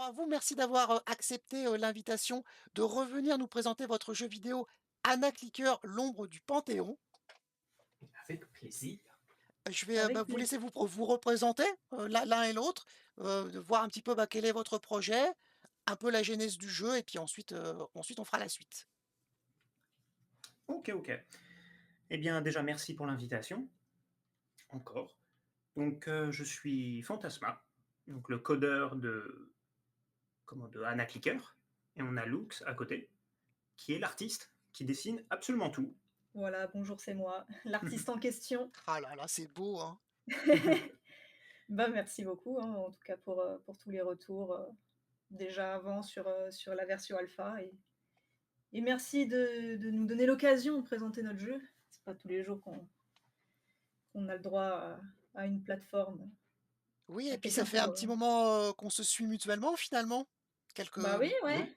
à vous. Merci d'avoir accepté l'invitation de revenir nous présenter votre jeu vidéo Anna Clicker, l'ombre du Panthéon. Avec plaisir. Je vais Avec vous plaisir. laisser vous représenter l'un et l'autre, de voir un petit peu quel est votre projet, un peu la genèse du jeu, et puis ensuite on fera la suite. Ok, ok. Eh bien, déjà, merci pour l'invitation. Encore. Donc, je suis Fantasma, donc le codeur de Anna Clicker. Et on a Lux à côté, qui est l'artiste qui dessine absolument tout. Voilà, bonjour, c'est moi, l'artiste en question. Ah là là, c'est beau, hein. Bah, merci beaucoup, hein, en tout cas pour tous les retours, déjà avant sur la version alpha et merci de nous donner l'occasion de présenter notre jeu. C'est pas tous les jours qu'on a le droit à une plateforme, Oui, à et puis ça quelqu'un fait un pour, petit moment, qu'on se suit mutuellement finalement. Quelques bah, oui, Oui, ouais.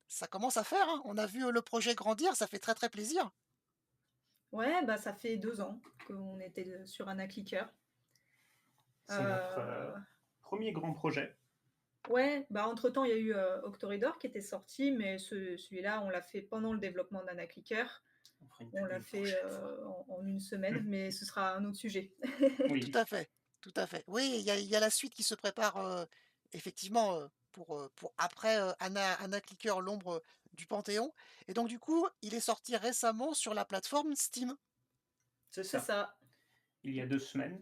Ça commence à faire, hein. On a vu, le projet grandir, ça fait très, très plaisir. Ouais, bah, ça fait 2 ans qu'on était, sur Anna Clicker. c'est notre Heu, premier grand projet. ouais, bah, entre-temps, il y a eu, Octoridor qui était sorti, mais celui-là, on l'a fait pendant le développement d'Anna Clicker. On fera une On pub l'a une fait, prochaine fois. en 1 semaine, mais ce sera un autre sujet. Tout Oui. à fait, tout à fait. Oui, il y a la suite qui se prépare, effectivement, pour après, Anna Clicker, l'ombre du Panthéon, et donc du coup, il est sorti récemment sur la plateforme Steam. C'est C'est ça. ça. Il y a 2 semaines,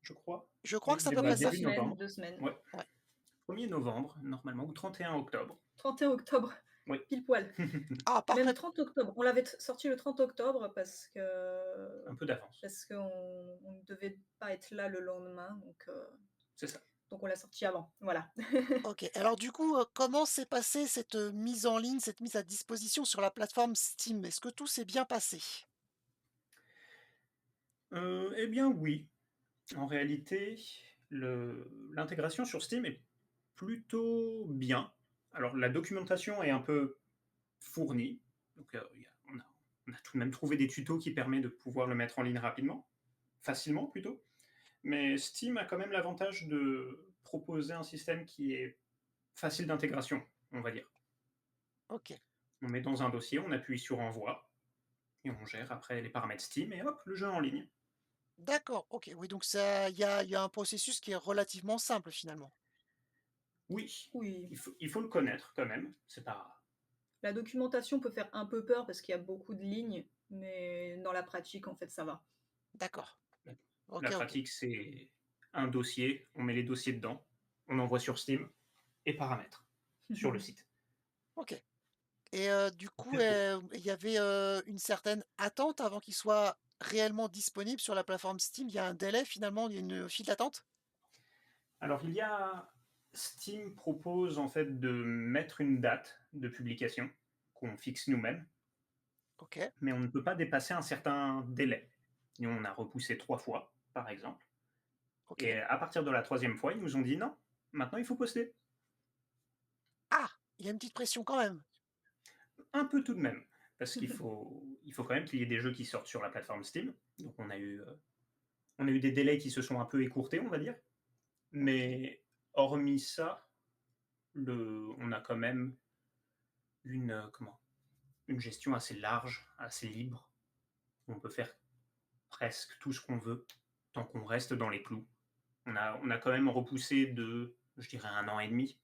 je crois. Je crois que Oui, c'est à peu près ça. début 2 semaines, novembre. 2 semaines. Ouais. Ouais. 1er novembre, normalement, ou 31 octobre. 31 octobre, Oui. pile poil. Ah Même parfait, 30 octobre. On l'avait sorti le 30 octobre Un peu d'avance. parce qu'on ne devait pas être là le lendemain, C'est ça. donc on l'a sorti avant. Voilà. OK. Alors du coup, comment s'est passée cette, mise en ligne, cette mise à disposition sur la plateforme Steam? Est-ce que tout s'est bien passé? Eh bien, oui. En réalité, l'intégration sur Steam est plutôt bien. Alors, la documentation est un peu fournie. Donc, on a tout de même trouvé des tutos qui permettent de pouvoir le mettre en ligne rapidement, facilement plutôt. Mais Steam a quand même l'avantage de proposer un système qui est facile d'intégration, on va dire. OK. On met dans un dossier, on appuie sur Envoi, et on gère après les paramètres Steam, et hop, le jeu est en ligne. D'accord, OK. Oui, donc ça il y a un processus qui est relativement simple finalement. Oui, Oui. il faut le connaître quand même. C'est pas. La documentation peut faire un peu peur parce qu'il y a beaucoup de lignes, mais dans la pratique, en fait, ça va. D'accord. La OK, OK. pratique, c'est un dossier, on met les dossiers dedans, on envoie sur Steam et paramètres sur le site. OK, et du coup, Très peu. il y avait, une certaine attente avant qu'il soit réellement disponible sur la plateforme Steam? Il y a un délai finalement? Il y a une file d'attente? Alors, Steam propose en fait de mettre une date de publication qu'on fixe nous-mêmes, OK, mais on ne peut pas dépasser un certain délai. Nous, on a repoussé 3 fois, par exemple, et OK. à partir de la troisième fois, ils nous ont dit non, maintenant il faut poster. Ah! Il y a une petite pression quand même? Un peu tout de même, parce qu'il faut quand même qu'il y ait des jeux qui sortent sur la plateforme Steam. Donc on a eu des délais qui se sont un peu écourtés, on va dire. OK. Mais hormis ça, on a quand même une gestion assez large, assez libre. On peut faire presque tout ce qu'on veut, tant qu'on reste dans les clous. On a quand même repoussé de, je dirais, 1 an et demi.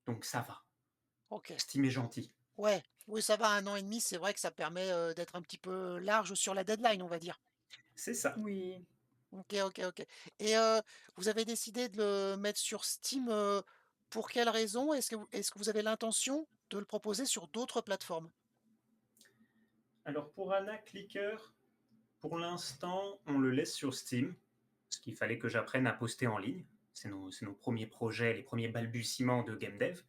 Donc ça va. OK. Steam est gentil. Ouais, oui, ça va, 1 an et demi, c'est vrai que ça permet, d'être un petit peu large sur la deadline, on va dire. C'est ça. Oui. OK, OK, OK, et vous avez décidé de le mettre sur Steam, pour quelle raison? Est-ce que vous avez l'intention de le proposer sur d'autres plateformes? Alors pour Anna Clicker, pour l'instant, on le laisse sur Steam, parce qu'il fallait que j'apprenne à poster en ligne. C'est nos premiers projets, les premiers balbutiements de game dev.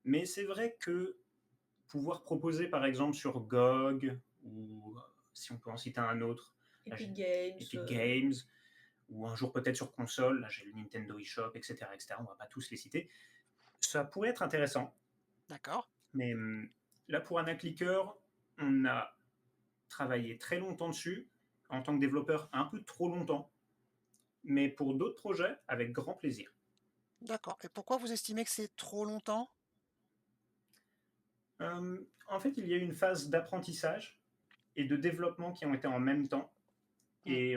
Mais c'est vrai que pouvoir proposer par exemple sur GOG, ou si on peut en citer un autre, là Epic j'ai Games, Epic Games, ou un jour peut-être sur console, là j'ai le Nintendo eShop, etc., etc., on va pas tous les citer. Ça pourrait être intéressant, D'accord. mais là pour Anna Clicker, on a travaillé très longtemps dessus, en tant que développeur un peu trop longtemps, mais pour d'autres projets, avec grand plaisir. D'accord, et pourquoi vous estimez que c'est trop longtemps? En fait, il y a eu une phase d'apprentissage et de développement qui ont été en même temps Mmh, et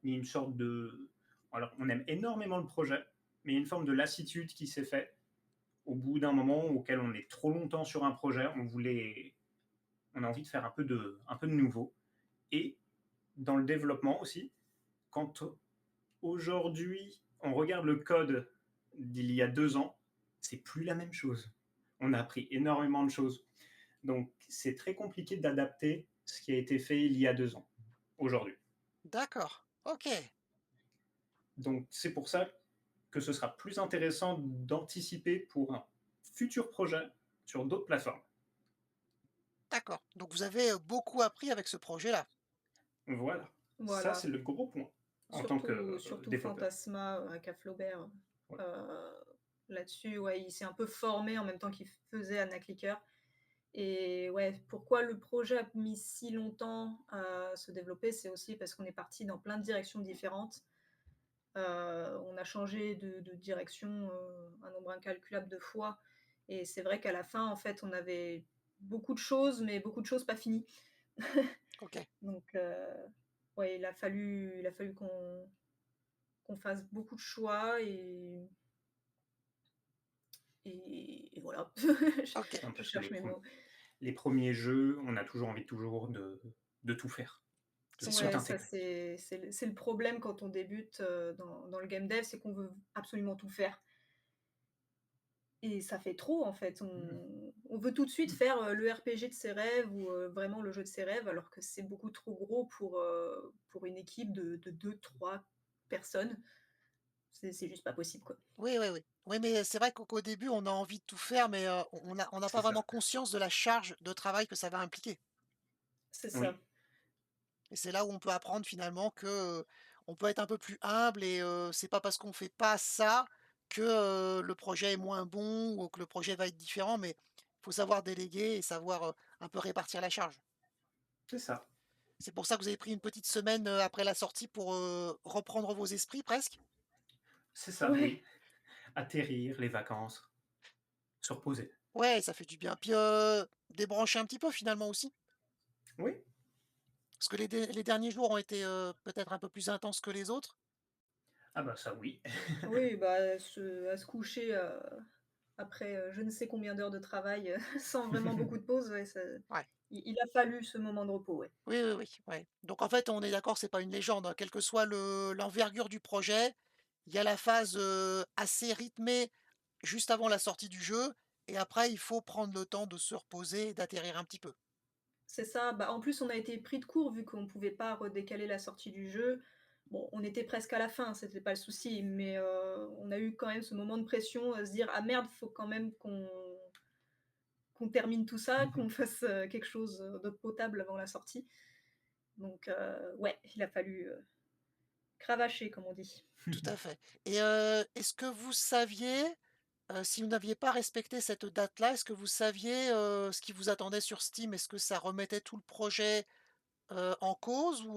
il y a une sorte de alors on aime énormément le projet, mais il y a une forme de lassitude qui s'est faite au bout d'un moment auquel on est trop longtemps sur un projet, on a envie de faire un peu de nouveau et dans le développement aussi, quand aujourd'hui on regarde le code d'il y a 2 ans, c'est plus la même chose. On a appris énormément de choses. Donc c'est très compliqué d'adapter ce qui a été fait il y a 2 ans, aujourd'hui. d'accord, OK, Donc c'est pour ça que ce sera plus intéressant d'anticiper pour un futur projet sur d'autres plateformes. d'accord. Donc vous avez, beaucoup appris avec ce projet-là? Voilà, ça Voilà, c'est le gros point en tant que surtout développeur. Fantasma, à Flaubert, Ouais. heu, là-dessus, ouais, il s'est un peu formé en même temps qu'il faisait Anna Clicker et ouais, pourquoi le projet a mis si longtemps à se développer, c'est aussi parce qu'on est parti dans plein de directions différentes. On a changé de direction, un nombre incalculable de fois et c'est vrai qu'à la fin, en fait, on avait beaucoup de choses, mais beaucoup de choses pas finies. OK, Donc ouais, il a fallu qu'on fasse beaucoup de choix et voilà. Je Non, je parce que cherche mes mots. les premiers jeux, on a toujours envie toujours de tout faire, de c'est tout sûr. Ouais, ça intégrer. c'est le problème quand on débute, dans le game dev, c'est qu'on veut absolument tout faire et ça fait trop en fait. Mmh. On veut tout de suite faire, le RPG de ses rêves ou, vraiment le jeu de ses rêves alors que c'est beaucoup trop gros pour une équipe de 2-3 personnes. C'est juste pas possible, quoi. Oui, oui, oui. Oui, mais c'est vrai qu'au début, on a envie de tout faire, mais on n'a C'est pas vraiment ça. conscience de la charge de travail que ça va impliquer, C'est ça. Oui, et c'est là où on peut apprendre finalement que, on peut être un peu plus humble et c'est pas parce qu'on fait pas ça que, le projet est moins bon ou que le projet va être différent, mais il faut savoir déléguer et savoir, un peu répartir la charge. c'est ça. C'est pour ça que vous avez pris une petite semaine, après la sortie pour, reprendre vos esprits presque? C'est ça, Ouais. oui. Atterrir, les vacances, se reposer. Ouais, ça fait du bien. Puis, débrancher un petit peu finalement aussi? Oui. Parce que les derniers jours ont été, peut-être un peu plus intenses que les autres? Ah bah ça oui. Oui, bah, à se coucher, après, je ne sais combien d'heures de travail, sans vraiment beaucoup de pause, ouais, ça Ouais. il a fallu ce moment de repos, ouais. Oui, oui, oui, ouais. Donc en fait, on est d'accord, c'est pas une légende, hein. Quel que soit l'envergure du projet, il y a la phase, assez rythmée juste avant la sortie du jeu et après il faut prendre le temps de se reposer et d'atterrir un petit peu. C'est ça, bah, en plus, on a été pris de court vu qu'on pouvait pas redécaler la sortie du jeu. Bon, on était presque à la fin, c'était pas le souci, mais on a eu quand même ce moment de pression, à se dire: «Ah merde, faut quand même qu'on termine tout ça, qu'on fasse, quelque chose, d'eau potable avant la sortie». Donc ouais, il a fallu, cravacher comme on dit. Tout à fait, et est-ce que vous saviez, si vous n'aviez pas respecté cette date-là, est-ce que vous saviez, ce qui vous attendait sur Steam? Est-ce que ça remettait tout le projet, en cause, ou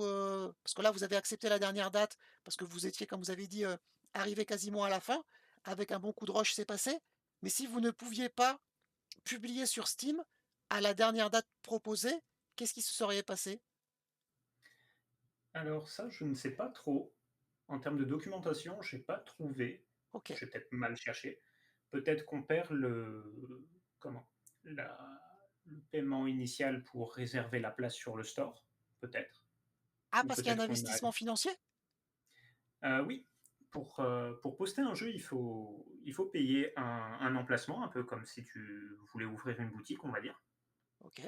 parce que là, vous avez accepté la dernière date parce que vous étiez, comme vous avez dit, arrivé quasiment à la fin, avec un bon coup de rush, c'est passé. Mais si vous ne pouviez pas publier sur Steam à la dernière date proposée, qu'est-ce qui se serait passé? Alors ça, je ne sais pas trop. En termes de documentation, j'ai pas trouvé. OK, J'ai peut-être mal cherché. Peut-être qu'on perd comment? La le paiement initial pour réserver la place sur le store, peut-être. ah, Ou parce qu'il y a un peut-être qu'on a investissement financier? oui, pour poster un jeu, il faut payer un emplacement, un peu comme si tu voulais ouvrir une boutique, on va dire. OK,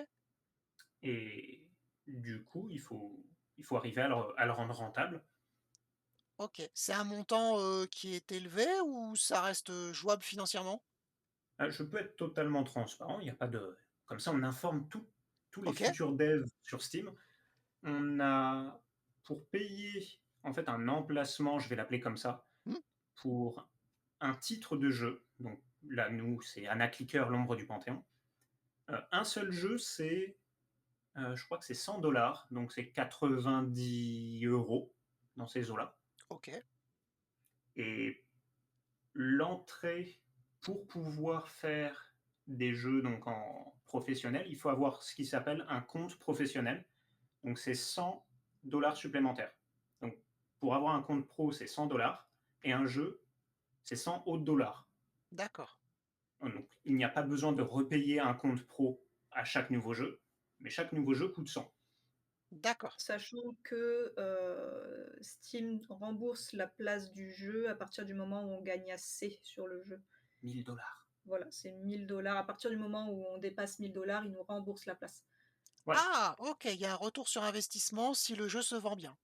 Et du coup, il faut arriver à le rendre rentable. OK. C'est un montant, qui est élevé ou ça reste, jouable financièrement? Je peux être totalement transparent, il y a pas de comme ça on informe tous les OK. futurs devs sur Steam. On a pour payer, en fait, un emplacement, je vais l'appeler comme ça, Mmh, pour un titre de jeu, donc là, nous, c'est Anna Clicker, l'ombre du Panthéon. Un seul jeu, je crois que c'est 100 $, donc c'est 90 € dans ces eaux-là OK. et l'entrée pour pouvoir faire des jeux donc en professionnel, il faut avoir ce qui s'appelle un compte professionnel. Donc c'est 100 $ supplémentaires. Donc pour avoir un compte pro, c'est 100 $ et un jeu, c'est 100 autres dollars. D'accord, Donc il n'y a pas besoin de repayer un compte pro à chaque nouveau jeu, mais chaque nouveau jeu coûte 100. d'accord, Sachant que, Steam rembourse la place du jeu à partir du moment où on gagne assez sur le jeu. 1000 $. Voilà, c'est 1 000 $. À partir du moment où on dépasse 1 000 $, ils nous remboursent la place. Voilà, ah! OK, il y a un retour sur investissement si le jeu se vend bien.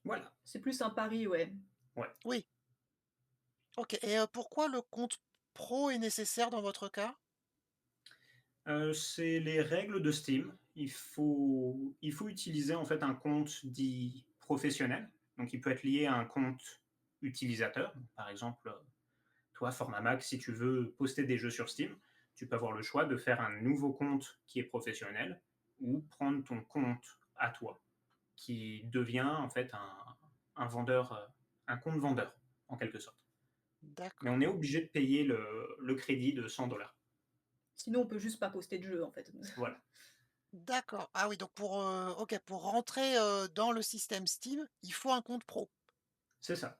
voilà, C'est plus un pari, ouais. ouais. Oui, OK et pourquoi le compte pro est nécessaire dans votre cas? C'est les règles de Steam. Il faut utiliser en fait un compte dit professionnel. Donc il peut être lié à un compte utilisateur. Par exemple, toi, Format Max, si tu veux poster des jeux sur Steam, tu peux avoir le choix de faire un nouveau compte qui est professionnel ou prendre ton compte à toi, qui devient en fait un vendeur, un compte vendeur, en quelque sorte. Mais D'accord, on est obligé de payer le crédit de 100 $. Sinon, on peut juste pas poster de jeu, en fait. Voilà, d'accord. Ah oui, donc OK, pour rentrer, dans le système Steam, il faut un compte pro. c'est ça,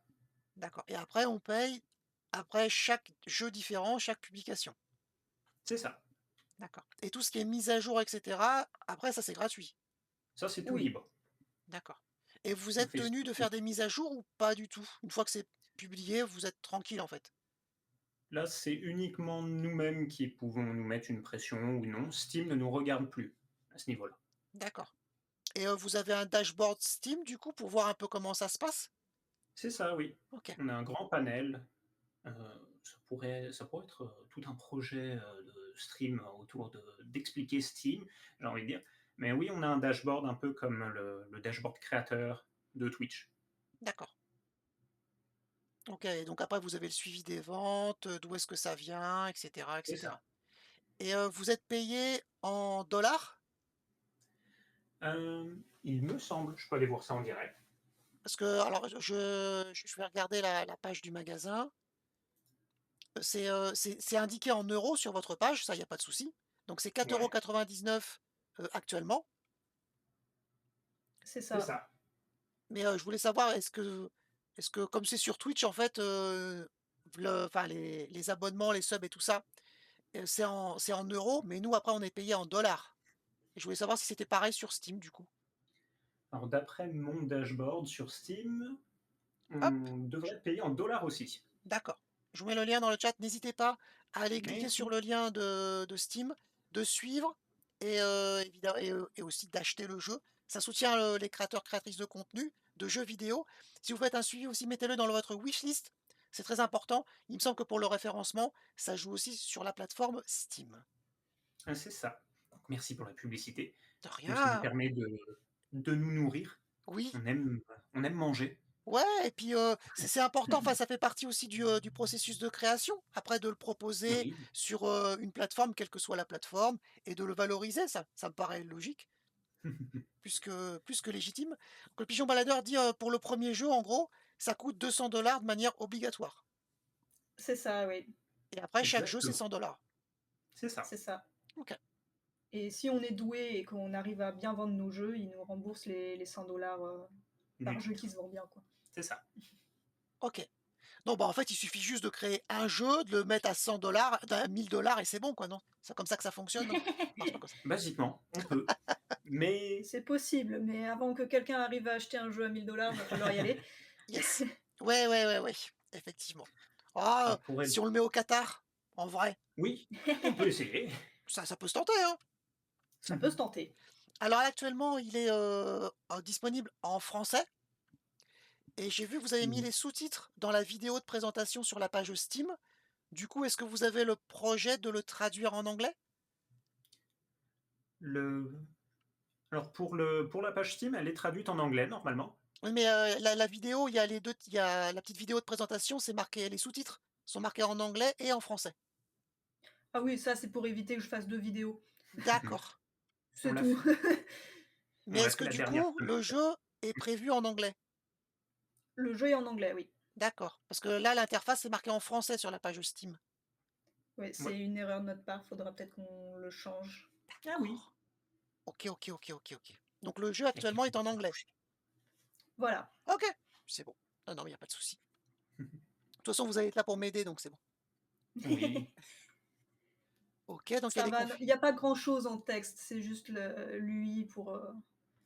D'accord et après on paye après chaque jeu différent, chaque publication. c'est ça. D'accord et tout ce qui est mise à jour et cetera, après ça c'est gratuit? Ça, c'est tout Oui, libre. D'accord et vous On êtes fait ce tenu qu'on de veut. faire des mises à jour ou pas du tout? Une fois que c'est publié, vous êtes tranquille en fait? Là, c'est uniquement nous-mêmes qui pouvons nous mettre une pression ou non. Steam ne nous regarde plus à ce niveau-là. D'accord et vous avez un dashboard Steam du coup pour voir un peu comment ça se passe? C'est ça, oui. OK, On a un grand panel. euh, ça pourrait être tout un projet de stream autour d'expliquer Steam, j'ai envie de dire. Mais oui, on a un dashboard un peu comme le dashboard créateur de Twitch. d'accord. OK et donc après vous avez le suivi des ventes, d'où est-ce que ça vient et C'est cetera ça. et vous êtes payé en dollars? Il me semble, je peux aller voir ça en direct. Parce que alors je vais regarder la page du magasin. C'est indiqué en euros sur votre page, ça, il y a pas de souci. Donc c'est Ouais, 4,99 € actuellement. c'est c'est ça. ça. Mais, je voulais savoir est-ce que comme c'est sur Twitch en fait, enfin les abonnements, les subs et tout ça, c'est en euros, mais nous après on est payé en dollars. Et je voulais savoir si c'était pareil sur Steam du coup. Alors, d'après mon dashboard sur Steam, Hop, on je devrait payer en dollars aussi. d'accord. Je vous mets le lien dans le chat, n'hésitez pas à aller cliquer sur Merci. le lien de Steam, de suivre et et aussi d'acheter le jeu. Ça soutient, les créateurs, créatrices de contenu, de jeux vidéo. Si vous faites un suivi aussi, mettez-le dans votre wishlist, c'est très important. Il me semble que pour le référencement, ça joue aussi sur la plateforme Steam. Ah, c'est ça. Donc, merci pour la publicité. De Nous, ça nous rien, permet de nous nourrir. oui. On aime manger. Ouais et puis, c'est important, enfin ça fait partie aussi du processus de création. Après de le proposer Oui. sur, une plateforme, quelle que soit la plateforme et de le valoriser, ça me paraît logique, plus que légitime. Donc le pigeon baladeur dit, pour le premier jeu en gros, ça coûte 200 $ de manière obligatoire C'est ça, oui, et après chaque jeu c'est Exactement. 100 $. C'est ça. c'est ça. OK, Et si on est doué et qu'on arrive à bien vendre nos jeux, ils nous remboursent les 100 par Du jeu qui titre. se vend bien, quoi. C'est ça. OK. Non, bah, en fait, il suffit juste de créer un jeu, de le mettre à 100 $, à 1 000 $ et c'est bon quoi, non? C'est comme ça que ça fonctionne, non? Non, c'est pas comme ça. Basiquement, on peut. Mais C'est possible, mais avant que quelqu'un arrive à acheter un jeu à 1 000 $, va falloir y aller. Yes. Ouais, ouais, ouais, ouais, effectivement. on Ah, pourrait. si on le met au Qatar, en vrai, Oui, on peut essayer. ça peut se tenter, hein. Ça peut se tenter. Alors actuellement, il est, disponible en français et j'ai vu que vous avez mis les sous-titres dans la vidéo de présentation sur la page Steam. Du coup, est-ce que vous avez le projet de le traduire en anglais? Le... Alors, pour la page Steam, elle est traduite en anglais, normalement. Oui, mais, la vidéo, il y a la petite vidéo de présentation, c'est marqué les sous-titres sont marqués en anglais et en français. Ah oui, ça, c'est pour éviter que je fasse 2 vidéos. D'accord. On C'est l'a tout. fait, Mais on l'a est-ce que fait la du dernière coup, semaine. le jeu est prévu en anglais? Le jeu est en anglais, oui. D'accord. Parce que là, l'interface est marquée en français sur la page Steam. Ouais, Ouais. c'est une erreur de notre part, faudra peut-être qu'on le change. Ah oui. D'accord. OK, OK, OK, OK, OK. Donc le jeu actuellement est en anglais? Voilà, OK, c'est bon. Non, non, mais il y a pas de souci. De toute façon, vous allez être là pour m'aider, donc c'est bon. Oui, OK, donc il y a ça des va, conf il y a pas grand-chose en texte, c'est juste le l'UI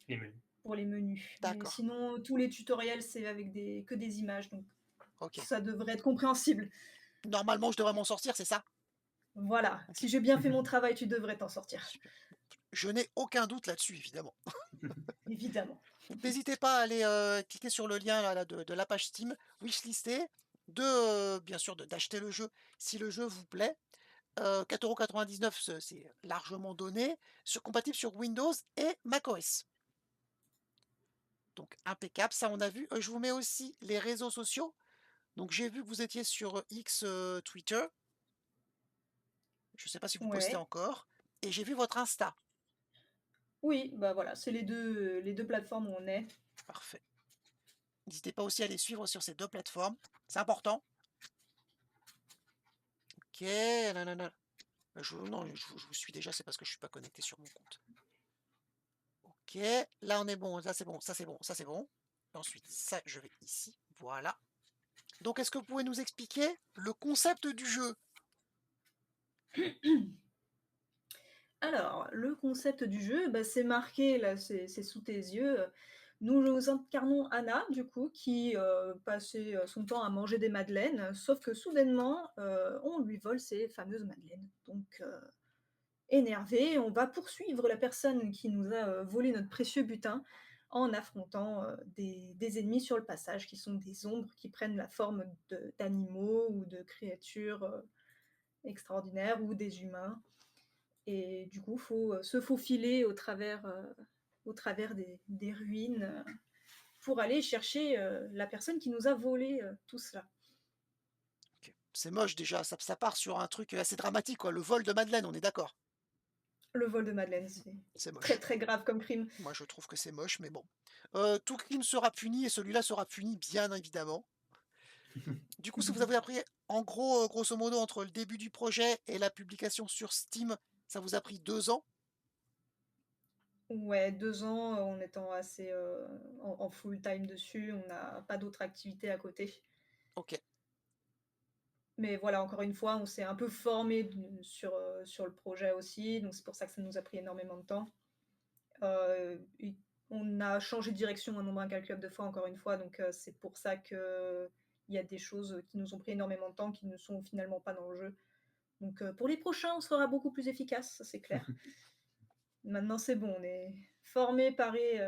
les menus. pour les menus. Mais d'accord. sinon, tous les tutoriels, c'est avec des images, donc OK. ça devrait être compréhensible. Normalement, je devrais m'en sortir, c'est ça? Voilà, OK, si j'ai bien fait mon travail, tu devrais t'en sortir, super. Je n'ai aucun doute là-dessus, évidemment. évidemment. Donc n'hésitez pas à aller, cliquer sur le lien là de la page Steam, wishlister, bien sûr d'acheter le jeu si le jeu vous plaît. 4,99 €, c'est largement donné, compatible sur Windows et macOS. Donc impeccable, ça on a vu. Je vous mets aussi les réseaux sociaux. Donc j'ai vu que vous étiez sur, X, Twitter. Je ne sais pas si vous postez Ouais. encore et j'ai vu votre Insta. Oui, bah, voilà, c'est les deux plateformes où on est. Parfait. N'hésitez pas aussi à les suivre sur ces 2 plateformes, c'est important. OK, nanana. Non, je vous suis déjà, c'est parce que je suis pas connecté sur mon compte. OK, là on est bon, ça c'est bon, ça c'est bon, ça c'est bon. Ensuite ça, je vais ici, voilà. Donc est-ce que vous pouvez nous expliquer le concept du jeu? Alors, le concept du jeu, bah, c'est marqué là, c'est sous tes yeux. Nous incarnons Anna, du coup, qui, passait, son temps à manger des madeleines, sauf que soudainement, on lui vole ces fameuses madeleines. Donc, énervé, on va poursuivre la personne qui nous a, volé notre précieux butin en affrontant, des ennemis sur le passage qui sont des ombres qui prennent la forme d'animaux ou de créatures, extraordinaires ou des humains. Et du coup, faut, se faufiler au travers des ruines, pour aller chercher, la personne qui nous a volé, tout cela. OK. C'est moche déjà, ça part sur un truc, assez dramatique quoi, le vol de madeleine, on est d'accord? Le vol de madeleine, c'est C'est très, moche. très grave comme crime. Moi je trouve que c'est moche, mais bon. Tout crime sera puni et celui-là sera puni bien évidemment. Du coup, si vous avez appris en gros, grosso modo entre le début du projet et la publication sur Steam, ça vous a pris 2 ans? Ouais, 2 ans, en étant assez, en full time dessus, on n'a pas d'autres activités à côté. OK, Mais voilà, encore une fois, on s'est un peu formé sur le projet aussi, donc c'est pour ça que ça nous a pris énormément de temps. Et on a changé de direction un nombre incalculable de fois, encore une fois, donc c'est pour ça qu'il y a des choses qui nous ont pris énormément de temps, qui ne sont finalement pas dans le jeu. Donc pour les prochains, on sera beaucoup plus efficace, ça c'est clair. Maintenant, c'est bon, on est formés, parés,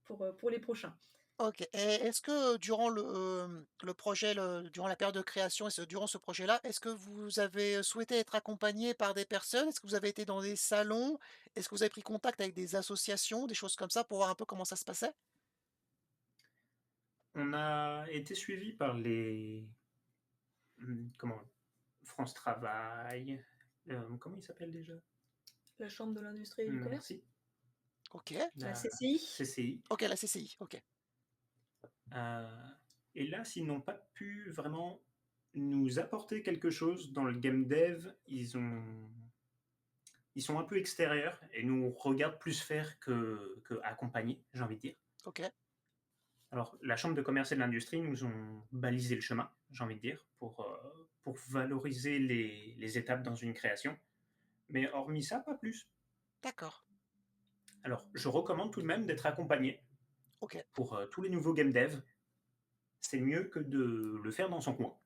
pour les prochains. OK et est-ce que, durant le projet, durant la période de création et durant ce projet-là, est-ce que vous avez, souhaité être accompagné par des personnes? Est-ce que vous avez été dans des salons? Est-ce que vous avez pris contact avec des associations, des choses comme ça, pour voir un peu comment ça se passait? On a été suivi par comment? France Travail, comment il s'appelle déjà? La chambre de l'industrie et du commerce? Merci, OK. La la CCI? CCI. OK, la CCI, OK. Heu et là, s'ils n'ont pas pu vraiment nous apporter quelque chose dans le game dev, ils sont un peu extérieurs et nous regardent plus faire que accompagner, j'ai envie de dire. OK. Alors, la chambre de commerce et de l'industrie nous ont balisé le chemin, j'ai envie de dire, pour valoriser les étapes dans une création. Mais hormis ça, pas plus. D'accord. Alors, je recommande tout de même d'être accompagné OK. pour tous les nouveaux game dev. C'est mieux que de le faire dans son coin.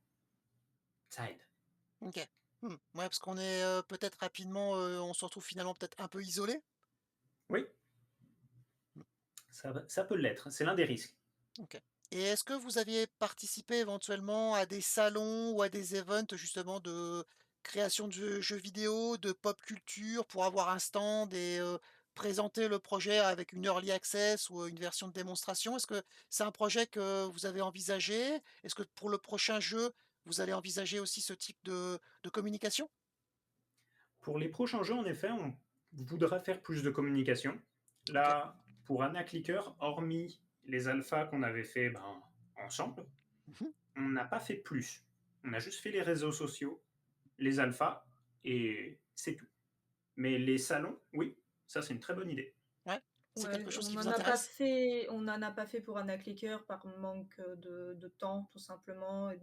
Ça aide. OK. Mmh. Ouais, parce qu'on est, peut-être rapidement, on se retrouve finalement peut-être un peu isolé. Oui, ça peut l'être. C'est l'un des risques. OK et est-ce que vous aviez participé éventuellement à des salons ou à des events justement de création de jeux vidéo, de pop culture pour avoir un stand et présenter le projet avec une early access ou, une version de démonstration? Est-ce que c'est un projet que vous avez envisagé? Est-ce que pour le prochain jeu, vous allez envisager aussi ce type de communication? Pour les prochains jeux, en effet, on voudra faire plus de communication. OK. Là, pour Anna Clicker, hormis les alphas qu'on avait fait ben, ensemble, Mmh. on n'a pas fait plus. On a juste fait les réseaux sociaux, les alphas, et c'est tout. Mais les salons, oui, ça c'est une très bonne idée. Ouais? C'est quelque Ouais, chose qui vous intéresse? on n'en a pas fait pour Anna Clicker par manque, de temps tout simplement et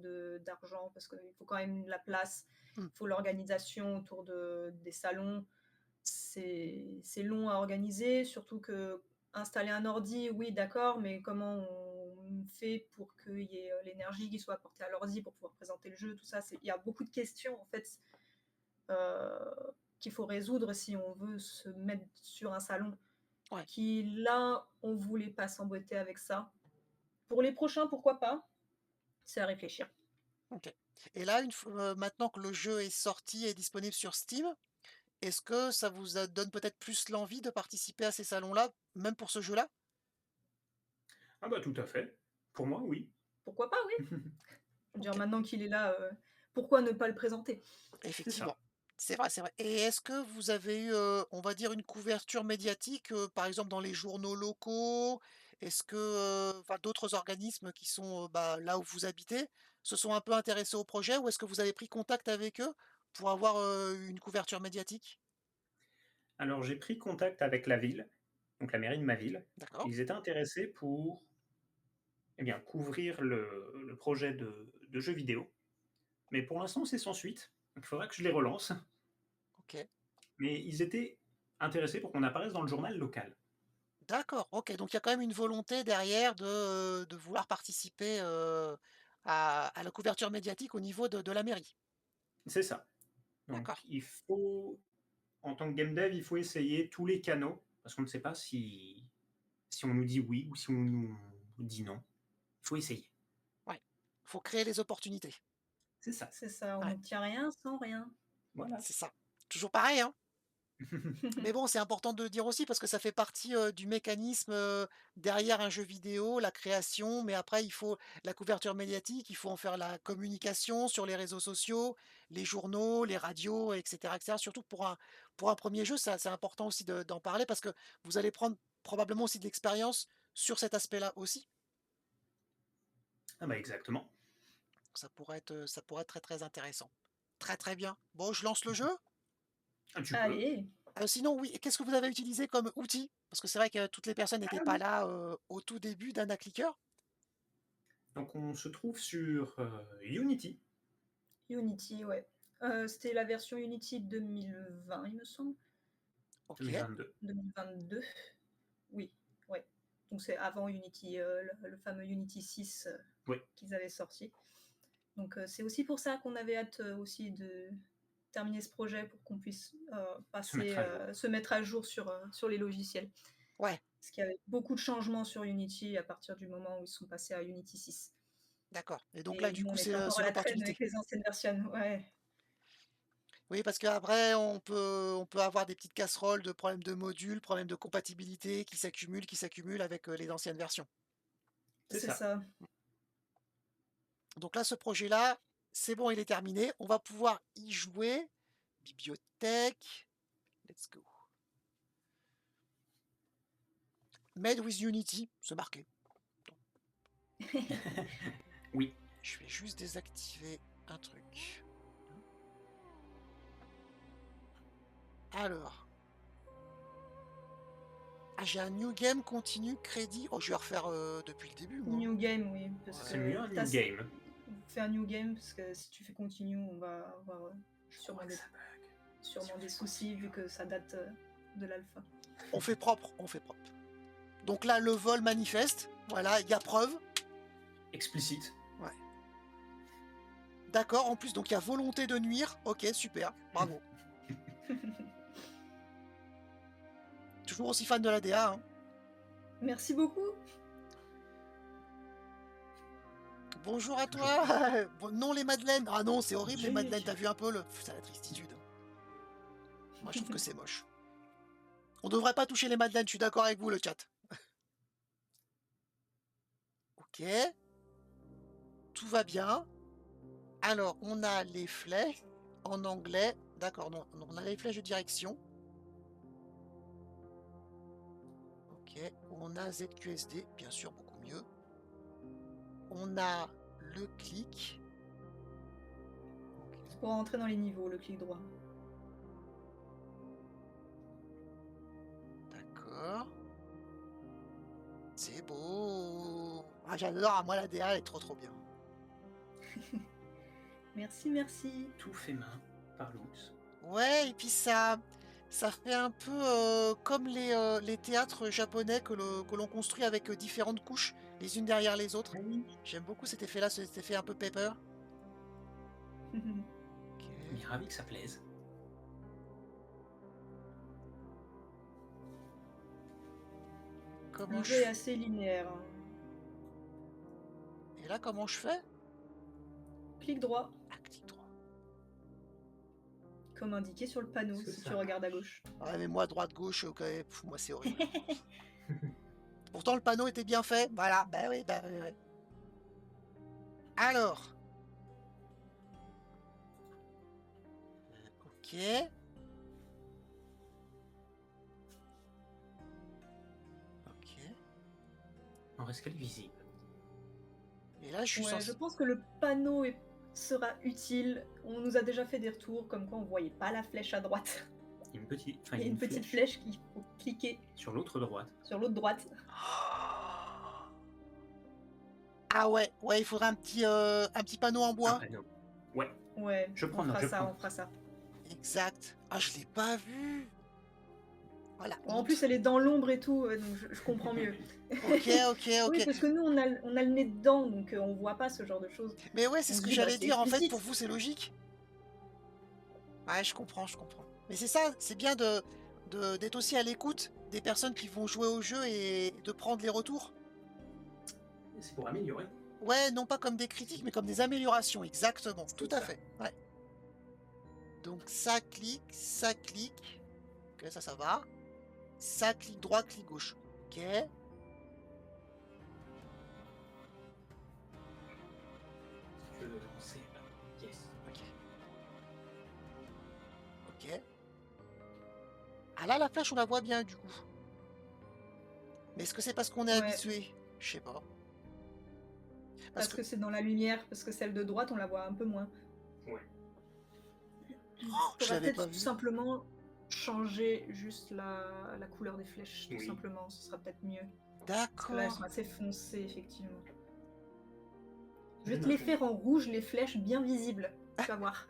d'argent parce qu'il faut quand même la place, Mmh, il faut l'organisation autour des salons. C'est long à organiser, surtout que installer un ordi, oui d'accord, mais comment on fait pour qu'il y ait, l'énergie qui soit apportée à l'ordi pour pouvoir présenter le jeu, tout ça, il y a beaucoup de questions en fait, heu, qu'il faut résoudre si on veut se mettre sur un salon. ouais, Qui là, on voulait pas s'embêter avec ça. Pour les prochains, pourquoi pas? C'est à réfléchir. OK. Et là, maintenant que le jeu est sorti et disponible sur Steam, est-ce que ça vous donne peut-être plus l'envie de participer à ces salons-là, même pour ce jeu-là? Ah bah tout à fait. Pour moi, oui. Pourquoi pas, oui? Je veux dire OK, maintenant qu'il est là, pourquoi ne pas le présenter? C'est effectivement. ça. C'est vrai, c'est vrai. Et est-ce que vous avez eu, on va dire une couverture médiatique, par exemple dans les journaux locaux? Est-ce que, enfin d'autres organismes qui sont, bah, là où vous habitez, se sont un peu intéressés au projet? Ou est-ce que vous avez pris contact avec eux pour avoir, une couverture médiatique? Alors j'ai pris contact avec la ville, donc la mairie de ma ville. D'accord, Ils étaient intéressés pour, eh bien, couvrir le projet de jeux vidéo. Mais pour l'instant, c'est sans suite. Donc il faudra que je les relance. OK. Mais ils étaient intéressés pour qu'on apparaisse dans le journal local. D'accord, OK, donc il y a quand même une volonté derrière de vouloir participer, à la couverture médiatique au niveau de la mairie? C'est ça. Donc D'accord. il faut, en tant que game dev, il faut essayer tous les canaux, parce qu'on ne sait pas si on nous dit oui ou si on nous dit non. Il faut essayer. Ouais. Faut créer les opportunités. C'est ça. C'est ça, on Ouais, n'obtient rien sans rien. Voilà. c'est ça. Toujours pareil, hein? Mais bon, c'est important de le dire aussi parce que ça fait partie, du mécanisme, derrière un jeu vidéo, la création, mais après il faut la couverture médiatique, il faut en faire la communication sur les réseaux sociaux, les journaux, les radios et cetera. Surtout pour un 1er jeu, ça c'est important aussi d'en parler parce que vous allez prendre probablement aussi de l'expérience sur cet aspect-là aussi. Ah bah exactement. Ça pourrait être très, très intéressant. Très, très bien. Bon, je lance le jeu? Ah, tu peux. Allez! Sinon, oui, qu'est-ce que vous avez utilisé comme outil? Parce que c'est vrai que toutes les personnes n'étaient Ah pas oui. là, au tout début d'Anna Clicker. Donc on se trouve sur Unity Unity, ouais. C'était la version Unity 2020, il me semble? OK, 2022. 2022? Oui, ouais. Donc c'est avant Unity, le fameux Unity 6, Oui, qu'ils avaient sorti. Donc c'est aussi pour ça qu'on avait hâte, aussi de terminer ce projet pour qu'on puisse, se mettre à jour. se mettre à jour sur les logiciels. ouais, Parce qu'il y avait beaucoup de changements sur Unity à partir du moment où ils sont passés à Unity 6. d'accord et donc là, Et du nous, on coup, était encore c'est à la traîne avec l'opportunité. les anciennes versions. Ouais, Oui, parce qu'après on peut avoir des petites casseroles de problèmes de modules, problèmes de compatibilité qui s'accumulent avec, les anciennes versions. C'est c'est ça. ça. Donc là, ce projet-là, c'est bon, il est terminé. On va pouvoir y jouer. Bibliothèque, let's go. Made with Unity, c'est marqué. Oui. Je vais juste désactiver un truc. Alors, ah, j'ai un new game continue crédit. Oh, je vais refaire depuis le début, moi. New game, oui, parce Ouais, C'est mieux que un new game. fais un new game, parce que si tu fais continue, on va avoir Je crois que ça bug. Si sûrement on des fait soucis continue. vu que ça date de l'alpha. on fait propre, on fait propre. Donc là, le vol manifeste. Voilà, il y a preuve. Explicite. Ouais. D'accord, en plus, donc il y a volonté de nuire. Ok, super, bravo. Toujours aussi fan de la DA, hein. Merci beaucoup. Bonjour à Toujours toi. plaisir. Bon, non, les madeleines. Ah non, c'est horrible, les madeleines. Jake. T'as vu un peu le. C'est la tristitude. Moi, je trouve que c'est moche. On devrait pas toucher les madeleines, je suis d'accord avec vous, le chat. Ok, tout va bien. Alors, on a les flèches en anglais. D'accord, non, non, on a les flèches de direction. Ok, on a ZQSD, bien sûr, beaucoup mieux. On a le clic. C'est pour rentrer dans les niveaux, le clic droit. D'accord. C'est beau. Ah, j'adore, moi la DA elle est trop bien. Merci, merci. Tout fait main par Lux. Ouais, et puis ça fait un peu comme les théâtres japonais que l'on construit avec différentes couches, les unes derrière les autres. Ah oui. J'aime beaucoup cet effet-là, cet effet un peu paper. Ok. On est ravi que ça plaise. Comment Le je jeu est fais? assez linéaire, hein. Et là, comment je fais? Clic droit, Ah, clic droit. comme indiqué sur le panneau, Est-ce que si ça tu regardes à marche? gauche. Ouais, mais moi, droite, gauche, ok, moi c'est horrible. Pourtant, le panneau était bien fait. Voilà, bah oui, bah oui. Alors. Ok. Ok. En reste qu'elle visible. Et là, je suis Ouais, je censé... pense que le panneau sera utile. On nous a déjà fait des retours comme quoi on voyait pas la flèche à droite. Il y a une petite, enfin, Il y a une petite flèche qu'il faut cliquer sur l'autre droite. sur l'autre droite. Ah ouais, ouais, il faudrait un petit panneau en Un bois. panneau. Ouais, Ouais, je prends on note, fera je ça, prends on note. fera ça. Exact. Ah, je l'ai pas vu. Voilà, En honte. plus, elle est dans l'ombre et tout, donc je comprends mieux. Ok, ok, Oui, ok. parce que nous, on a le nez dedans, donc on voit pas ce genre de choses. Mais ouais, c'est On ce se que dit, bah, j'allais c'est dire. En fait, pour explicite. vous, c'est logique. Ouais, je comprends, je comprends. Mais c'est ça, c'est bien d'être aussi à l'écoute des personnes qui vont jouer au jeu et de prendre les retours. C'est pour améliorer. Ouais, non pas comme des critiques, mais comme des améliorations, exactement. Tout C'est à ça. fait. Ouais. Donc ça clique, ça clique. Ok, ça va. Ça clique droit, clic gauche. Ok. Si tu veux lancer, yes. Ok. Ok. Ah là, la flèche, on la voit bien, du coup. Mais est-ce que c'est parce qu'on est Ouais, habitué? Je sais pas. Parce parce que... que c'est dans la lumière, parce que celle de droite, on la voit un peu moins. Ouais. Oh, je Faudrait l'avais peut-être pas tout vu. simplement changer juste la couleur des flèches, tout Oui. simplement. Ce sera peut-être mieux. Parce que là, elles D'accord. sont assez foncées, effectivement. Je Je vais te les note. faire en rouge, les flèches bien visibles. Tu vas voir.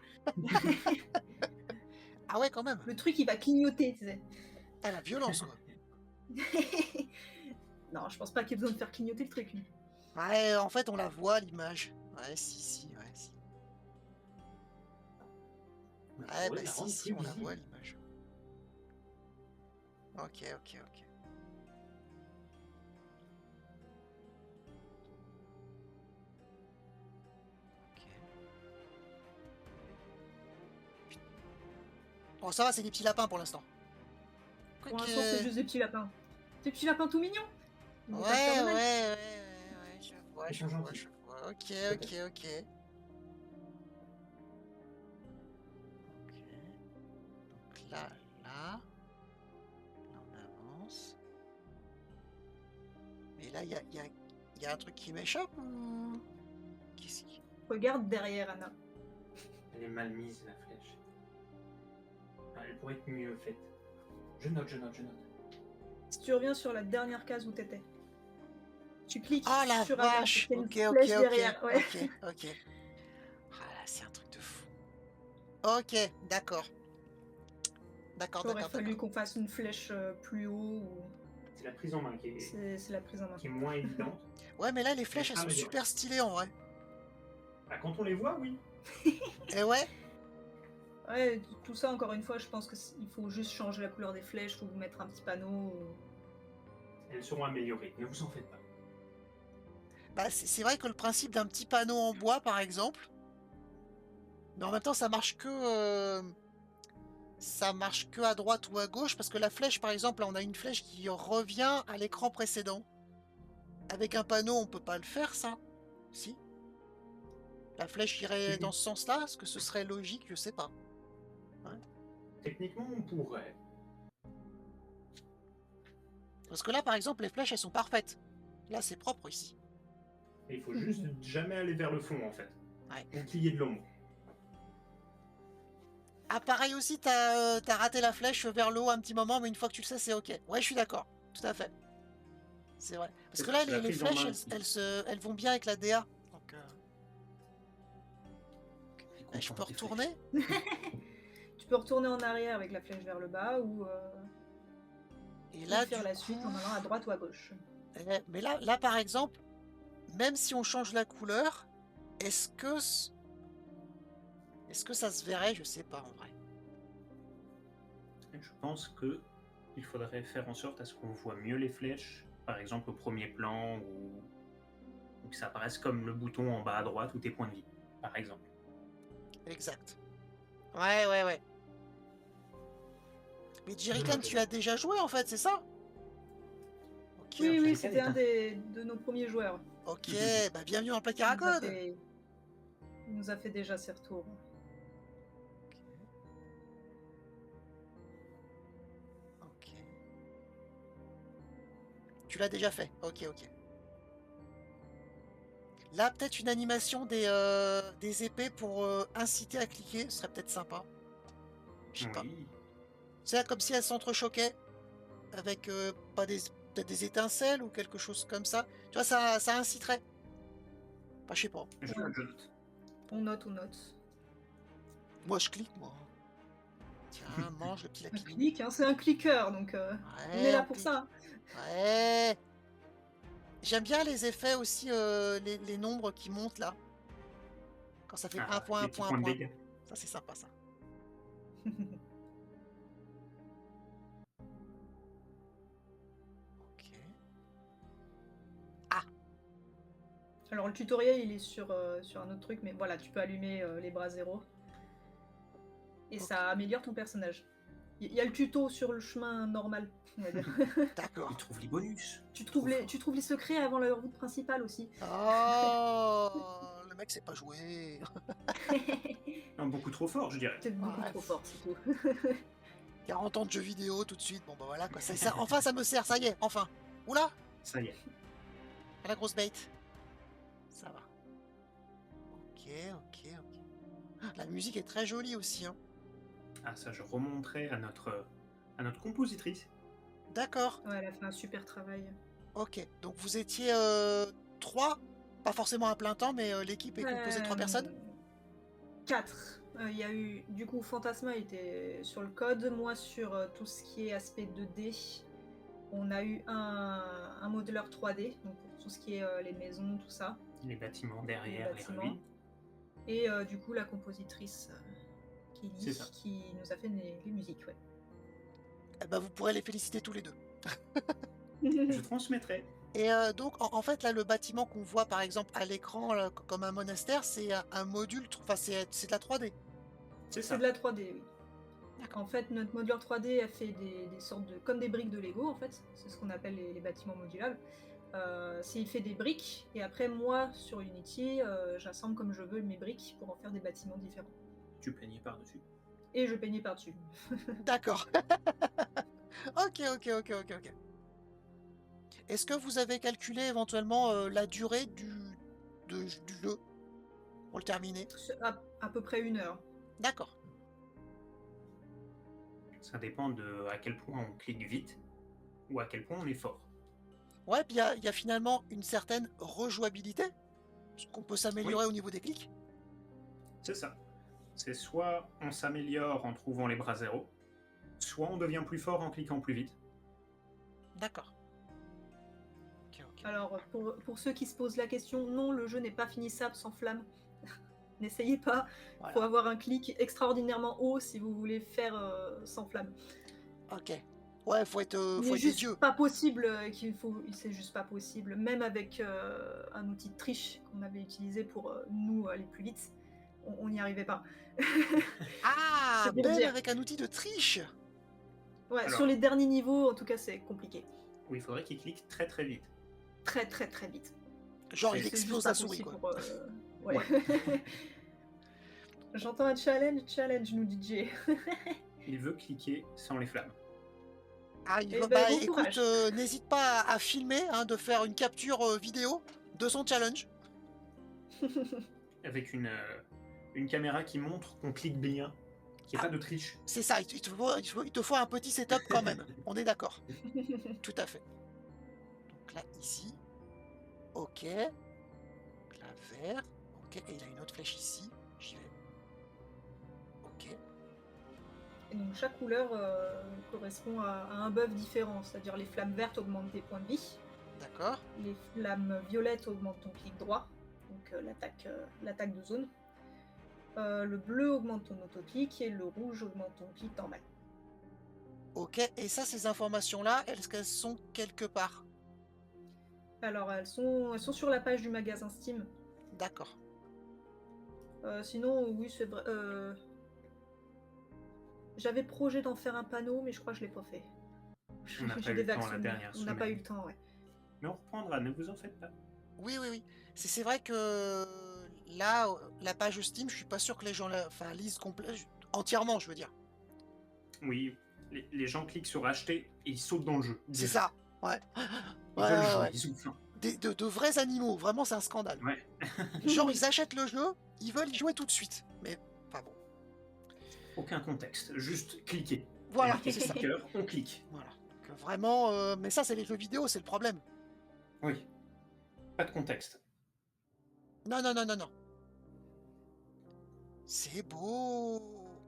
Ah ouais, quand même. Le truc, il va clignoter, tu sais. Ah, la violence, quoi. Non, je pense pas qu'il y ait besoin de faire clignoter le truc. Ouais, en fait, on la voit, l'image. Ouais, si, ouais, si. On Ouais, pourrait bah la si, rendre si, plus on la voit, visible. l'image. Ok, ok, ok. Ok. Bon, ça va, c'est des petits lapins pour l'instant. Pour l'instant, c'est Quoique... juste des petits lapins. Des petits lapins tout mignons. Ils Ouais, vont pas te faire de ouais, mal. ouais, je vois, Ils je sont vois, gentils. je vois. Ok, ok, Peut-être. ok. Ok. Donc là, on avance. Mais là, il y a un truc qui m'échappe ou... Qu'est-ce qui... Regarde derrière, Anna. Elle est mal mise, la flèche. Ah, elle pourrait être mieux faite. Je note, je note, je note. Si tu reviens sur la dernière case où t'étais, tu cliques Oh la sur avance, vache! il y a une Ok, ok, flèche ok, derrière. Ouais. ok, ok. Ah là, c'est un truc de fou. Ok, d'accord. D'accord, Il aurait d'accord, fallu d'accord. qu'on fasse une flèche plus haut. Ou... C'est la prise en main C'est la prise en main. qui est moins évidente. Ouais, mais là, les Mais elle flèches, elles sera sont améliorée. super stylées en vrai. Bah, quand on les voit, oui. Et ouais? Ouais, tout ça, encore une fois, je pense qu'il faut juste changer la couleur des flèches ou mettre un petit panneau. Elles seront améliorées, ne vous en faites pas. Bah, c'est vrai que le principe d'un petit panneau en bois, par exemple, mais en même temps, ça marche que à droite ou à gauche, parce que la flèche, par exemple, là, on a une flèche qui revient à l'écran précédent. Avec un panneau, on peut pas le faire, ça? Si? La flèche irait dans ce sens-là? Est-ce que ce serait logique? Je sais pas. Ouais. Techniquement, on pourrait. Parce que là, par exemple, les flèches, elles sont parfaites. Là, c'est propre ici. Et il faut juste jamais aller vers le fond, en fait. Ouais. Bouclier de l'ombre. Ah, pareil aussi, t'as raté la flèche vers le haut un petit moment, mais une fois que tu le sais, c'est ok. Ouais, je suis d'accord, tout à fait. C'est vrai. Parce C'est que ça, là, c'est la les prise en flèches, main. elles vont bien avec la DA. Donc, Et je peux content des retourner? Tu peux retourner en arrière avec la flèche vers le bas Et ou là, faire du la coup... suite en allant à droite ou à gauche. Mais là, par exemple, même si on change la couleur, est-ce que ça se verrait? Je sais pas, en vrai. flèches. Je pense que il faudrait faire en sorte à ce qu'on voit mieux les flèches, par exemple au premier plan, ou que ça apparaisse comme le bouton en bas à droite ou tes points de vie, par exemple. Exact. Ouais. Mais Jerrycan, tu as déjà joué, en fait, c'est ça? Ok, Oui, ok. oui, Jerrycan c'était est un de nos premiers joueurs. Ok, bah bienvenue en Plaque Il à nous a Code. fait, il nous a fait déjà ses retours. Ok. Tu l'as déjà fait. Ok. Là, peut-être une animation des épées pour inciter à cliquer, ce serait peut-être sympa. Je sais pas. Oui, C'est comme si elles s'entrechoquaient avec pas peut-être des étincelles ou quelque chose comme ça. Tu vois, ça inciterait. Enfin, je sais pas. je Ouais. note, je note. On note. Moi, je clique, moi. Tiens, mange le petit Un lapinou. clic, hein, c'est un cliqueur, donc on est Ouais, là on pour clique. ça. Ouais. J'aime bien les effets aussi, les nombres qui montent là. Quand ça fait un point, Les un petits point, un points de point. dégâts. Ça, c'est sympa, ça. Ok. Ah, Alors le tutoriel il est sur un autre truc, mais voilà, tu peux allumer les bras zéro. Et ok. ça améliore ton personnage. Il y a le tuto sur le chemin normal, on va dire. D'accord. Il trouve les bonus. tu Trop fort. trouves les secrets avant la route principale aussi. Oh, le mec sait pas jouer. Non, beaucoup trop fort, je dirais. Peut-être beaucoup Ouais, trop fort, c'est tout. 40 ans de jeux vidéo tout de suite. Bon, bah voilà quoi. Enfin, ça me sert, ça y est, enfin. Oula, Ça y est. la grosse bait. Ça va. Ok. La musique est très jolie aussi, hein. Ah, ça, je remonterai à notre compositrice. D'accord. Ouais, elle a fait un super travail. Ok. Donc vous étiez 3, pas forcément à plein temps, mais l'équipe est composée de 3 personnes. 4. Il y a eu, du coup, Fantasma était sur le code, moi sur tout ce qui est aspect 2D. On a eu un modeleur 3D, donc pour tout ce qui est les maisons, tout ça. Les bâtiments derrière, les bâtiments. ruines. Et du coup, la compositrice C'est Kelly ça. qui nous a fait les musiques. Ouais. Eh ben, vous pourrez les féliciter tous les deux. Je transmettrai. Et donc, en fait, là, le bâtiment qu'on voit, par exemple, à l'écran, là, comme un monastère, c'est un module, enfin, c'est de la 3D. C'est ça. C'est de la 3D, oui. D'accord. En fait, notre modeleur 3D a fait des sortes de... comme des briques de Lego, en fait. C'est ce qu'on appelle les bâtiments modulables. Il fait des briques, et après, moi, sur Unity, j'assemble comme je veux mes briques pour en faire des bâtiments différents. Tu peignais par-dessus. Et je peignais par-dessus. D'accord. Ok. Est-ce que vous avez calculé éventuellement la durée du jeu pour le terminer? C'est à peu près 1 heure. D'accord. Ça dépend de à quel point on clique vite ou à quel point on est fort. Ouais, puis il y a finalement une certaine rejouabilité, parce qu'on peut s'améliorer au niveau des clics. C'est ça. C'est soit on s'améliore en trouvant les bras zéro, soit on devient plus fort en cliquant plus vite. D'accord. Ok. Alors, pour ceux qui se posent la question, non, le jeu n'est pas finissable sans flamme. N'essayez pas. Il Voilà. faut avoir un clic extraordinairement haut si vous voulez faire sans flamme. Ok. Ouais, faut être Il est des juste dieux. pas possible c'est juste pas possible. Même avec un outil de triche qu'on avait utilisé pour nous aller plus vite, on n'y arrivait pas. Ah, C'est pour même dire. avec un outil de triche. Ouais, Alors. sur les derniers niveaux, en tout cas, c'est compliqué. Oui, il faudrait qu'il clique très très vite. Très vite. Genre, il C'est explose juste la pas souris, possible quoi. pour, ouais. J'entends un challenge, nous dit Jay. Il veut cliquer sans les flammes. Ah, il Eh va, ben, bah bon écoute, courage. n'hésite pas à filmer, hein, de faire une capture vidéo de son challenge. avec une caméra qui montre qu'on clique bien, qu'il n'y a Ah, pas de triche. c'est ça, il te faut un petit setup quand même. On est d'accord. Tout à fait. Donc là, ici. OK. Donc là, vert. OK. Et il a une autre flèche ici. J'y vais. OK. Et donc chaque couleur correspond à un buff différent, c'est-à-dire les flammes vertes augmentent tes points de vie, D'accord. les flammes violettes augmentent ton clic droit, donc l'attaque de zone. Le bleu augmente ton autoclic et le rouge augmente ton clic normal. OK. Et ça, ces informations-là, est-ce qu'elles sont quelque part? Alors elles sont sur la page du magasin Steam. D'accord. Sinon, oui, c'est vrai. J'avais projet d'en faire un panneau, mais je crois que je l'ai pas fait. On n'a pas J'ai eu des le vagues temps la souvenirs. dernière On n'a pas eu semaine. le temps, ouais. Mais on reprendra, ne vous en faites pas. Oui, oui, oui. C'est vrai que là, la page Steam, je suis pas sûr que les gens enfin, lisent entièrement, je veux dire. Oui, les gens cliquent sur acheter et ils sautent dans le jeu. C'est direct. ça. Ouais. Ils Ouais, veulent ouais, jouer, ouais. ils ont faim. De vrais animaux. Vraiment, c'est un scandale. Ouais. Genre, ils achètent le jeu, ils veulent y jouer tout de suite. Mais, enfin bon. Aucun contexte, juste cliquer. Il y a Voilà, marqué c'est ça. sticker, on clique. Voilà. Donc, vraiment, mais ça, c'est les jeux vidéo, c'est le problème. Oui, pas de contexte. Non, non, non, non, non. C'est beau.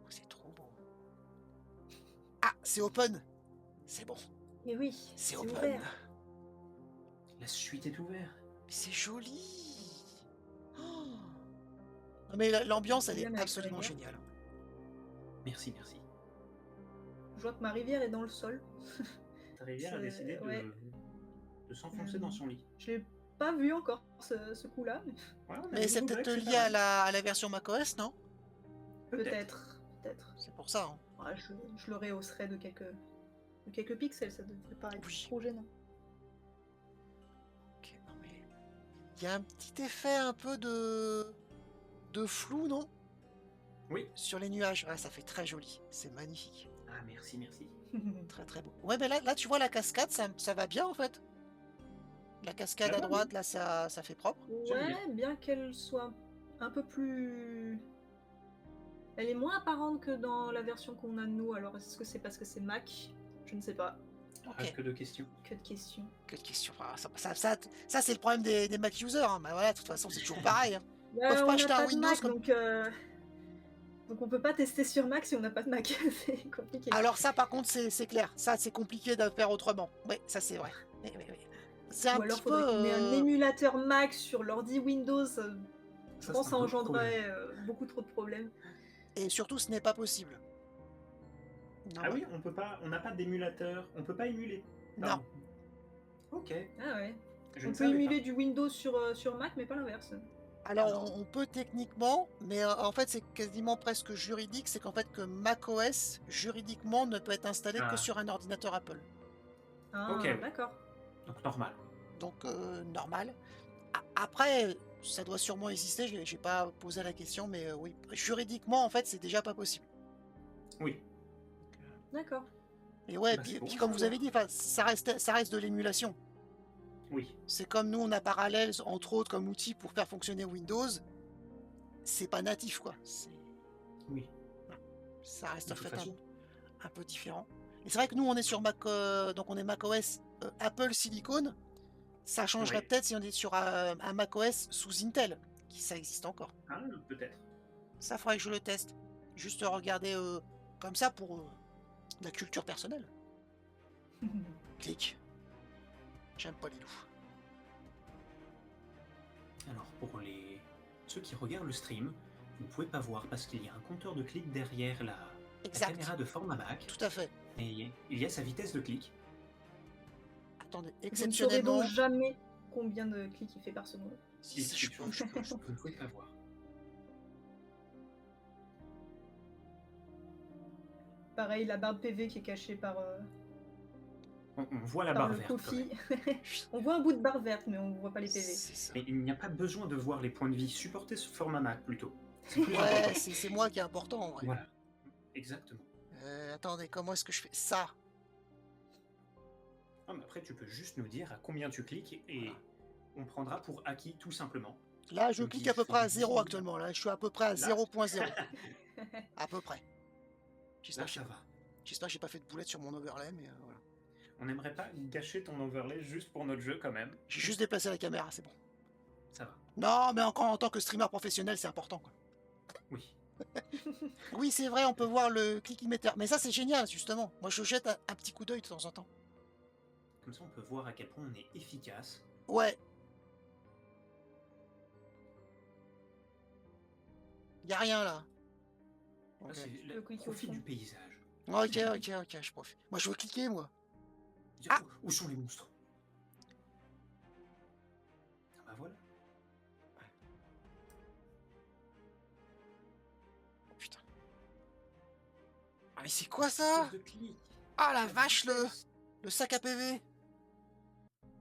C'est trop beau. Ah, c'est open. C'est bon. Et oui, C'est c'est open. ouvert. La suite est ouverte. Mais c'est joli. Oh. Non, mais l'ambiance, elle est Bien avec la absolument rivière. géniale. Merci, merci. Je vois que ma rivière est dans le sol. Ta rivière a C'est- décidé ouais. de s'enfoncer dans son lit. Je l'ai pas vu encore ce coup-là, mais Ouais, on a Mais dit c'est aux Black, peut-être c'est pas lié mal. à la version macOS, non? peut-être. Peut-être. C'est pour ça, hein. Ouais, je le rehausserai de quelques pixels, ça devrait pas être Oui. trop gênant. Ok, non mais... Il y a un petit effet un peu de flou, non? Oui. Sur les nuages. Ouais, ça fait très joli. C'est magnifique. Ah, merci, merci. Très très beau. Ouais, mais là tu vois la cascade, ça va bien en fait. La cascade Ça à va, droite, là, ça fait propre. J'aime bien. Ouais, bien qu'elle soit un peu plus... Elle est moins apparente que dans la version qu'on a de nous, alors est-ce que c'est parce que c'est Mac? Je ne sais pas. Ok. Ah, que de questions. Que de questions. Quelle question. Ah, ça, c'est le problème des Mac users, hein. Bah voilà, de toute façon, c'est toujours pareil, hein. Ils peuvent On pas n'a acheter un pas de Windows Mac, comme... donc on peut pas tester sur Mac si on n'a pas de Mac. C'est compliqué. Alors ça, par contre, c'est clair. Ça, c'est compliqué de faire autrement. Oui, ça, c'est vrai. Oui, oui, oui. C'est un Ou alors petit faudrait peu... qu'on ait un émulateur Mac sur l'ordi Windows. Je Ça, pense que c'est ça un autre engendrerait beaucoup trop de problèmes. Et surtout, ce n'est pas possible. Non, Ah ouais. oui, on n'a pas d'émulateur, on peut pas émuler. Non. Pardon. Ok. Ah ouais. Je On ne peut savais émuler du Windows sur Mac, mais pas l'inverse. Alors, Ah non. on peut techniquement, mais en fait, c'est quasiment presque juridique, c'est qu'en fait, que macOS, juridiquement, ne peut être installé que Ah. sur un ordinateur Apple. Ah, Ok, ouais. d'accord. Donc normal. Donc, normal. Après, ça doit sûrement exister, j'ai pas posé la question, mais oui, juridiquement, en fait, c'est déjà pas possible. Oui. D'accord. Et ouais, Bah, c'est bon puis à comme vous savoir. avez dit, ça reste de l'émulation. Oui. C'est comme nous, on a Parallels, entre autres, comme outil pour faire fonctionner Windows. C'est pas natif, quoi. Oui. Ça reste De en toute fait façon. un peu différent. Et c'est vrai que nous, on est sur Mac, donc on est macOS Apple Silicon. Ça changerait Oui. peut-être si on est sur un macOS sous Intel, qui ça existe encore. Ah, peut-être. Ça faudrait que je le teste. Juste regarder comme ça pour la culture personnelle. Clic. J'aime pas les loups. Alors, pour ceux qui regardent le stream, vous ne pouvez pas voir parce qu'il y a un compteur de clics derrière la Exact. caméra de format Mac. Tout à fait. Et il y a sa vitesse de clic. Attendez, Vous ne saurez exceptionnellement. donc jamais combien de clics il fait par seconde. Si, je peux. Vous ne pouvez pas voir. Pareil, la barre de PV qui est cachée par On voit la par barre le verte. Kofi. On voit un bout de barre verte, mais on ne voit pas les PV. C'est ça. Mais il n'y a pas besoin de voir les points de vie. Supportez ce format Mac plutôt. C'est plus Ouais, important. c'est moi qui est important. En vrai. Voilà. Exactement. Attendez, comment est-ce que je fais ça? Ah, mais après, tu peux juste nous dire à combien tu cliques et on prendra pour acquis tout simplement. Là, je me clique dis: à «Je peu fais près du à 0 business». actuellement. Là, je suis à peu près à Là 0.0, à peu près. J'espère là, que j'ai ça va. j'espère que j'ai pas fait de boulette sur mon overlay, mais voilà. On n'aimerait pas gâcher ton overlay juste pour notre jeu quand même. J'ai juste déplacé la caméra, c'est bon. Ça va. Non, mais encore en tant que streamer professionnel, c'est important, quoi. Oui. Oui, c'est vrai, on peut voir le click emitter. Mais ça, c'est génial, justement. Moi, je jette un petit coup d'œil de temps en temps. Comme ça, on peut voir à quel point on est efficace. Ouais. Y a rien, là. Là, Ok. c'est Tu peux cliquer au profite fond. du paysage. Ok, je profite. Moi, je veux cliquer, moi. Dire, Ah! où sont les monstres? Ah bah voilà. Oh, putain. Ah, mais c'est quoi Cette ça? espèce de clic. Ah, la Cette vache, vitesse. le sac à PV.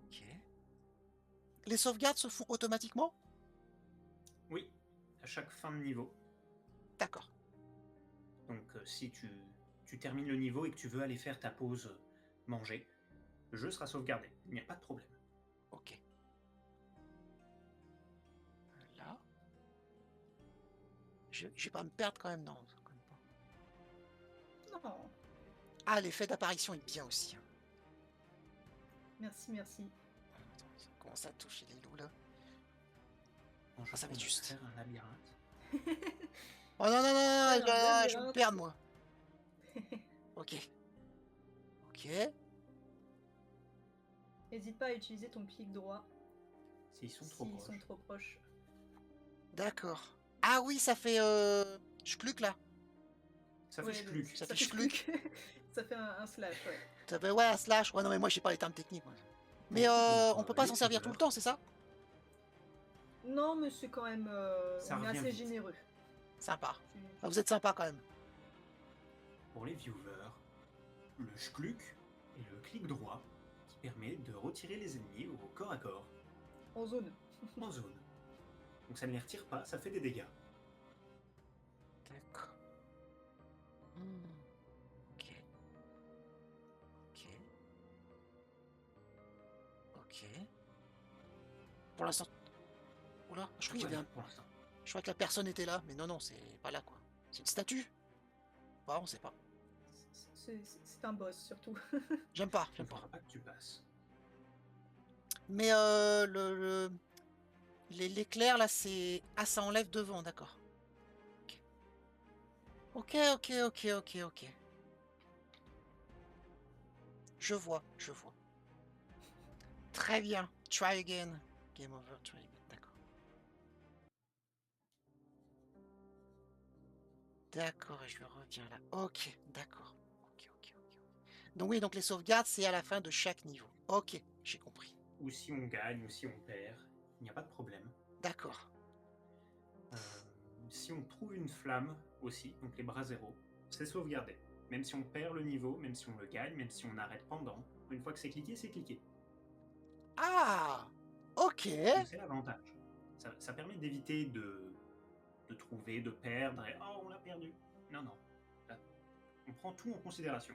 Ok. Les sauvegardes se font automatiquement? Oui, à chaque fin de niveau. D'accord. Donc si tu termines le niveau et que tu veux aller faire ta pause manger, le jeu sera sauvegardé. Il n'y a pas de problème. Ok. Là. Je vais pas me perdre quand même, non. Quand même pas. Non, Ah, l'effet d'apparition est bien aussi, hein. merci, merci. Attends, ça commence à toucher les loups, là. Bon, je Ah, ça va être pense qu'on va juste. faire un labyrinthe. Oh non, non, non, non, Faire un je vais me labyrinthe. perdre, moi. Ok. Ok. N'hésite pas à utiliser ton clic droit S'ils sont trop s'ils proches. sont trop proches. D'accord. Ah oui, ça fait... Schluck, là. Ça fait Ouais, schluck. Ça fait schluck. Ça fait un slash, ouais. Ça fait, ouais, un slash. Ouais, non, mais moi, je sais pas les termes techniques, moi. Mais Pour on peut pas les s'en servir tout le viewers, temps, c'est ça? Non, mais c'est quand même... Ça on est revient assez vite. généreux. Sympa. Tu- Ah, vous êtes sympa, quand même. Pour les viewers, le schluck est le clic droit qui permet de retirer les ennemis au corps à corps, En zone. en zone. Donc ça ne les retire pas, ça fait des dégâts. D'accord. Ok. Ok. Ok. Pour l'instant... Oula, je crois qu'il y avait un... Pour l'instant. Je crois que la personne était là, mais non, non, c'est pas là, quoi. C'est une statue? Bah, on sait pas. C'est un boss, surtout. J'aime pas, Il j'aime ne pas. faudra pas que tu passes. Mais l'éclair, là, c'est... Ah, ça enlève devant, d'accord. Ok. Je vois, je vois. Très bien. Try again. Game over, try again. D'accord. D'accord, et je reviens là. Ok, d'accord. Ok. Donc oui, donc les sauvegardes, c'est à la fin de chaque niveau. Ok, j'ai compris. Ou si on gagne, ou si on perd, il n'y a pas de problème. D'accord. Si on trouve une flamme aussi, donc les bras zéro, c'est sauvegardé. Même si on perd le niveau, même si on le gagne, même si on arrête pendant, une fois que c'est cliqué, c'est cliqué. Ah, ok. Donc c'est l'avantage. Ça permet d'éviter de trouver, de perdre, et oh, on l'a perdu. Non. Là, on prend tout en considération.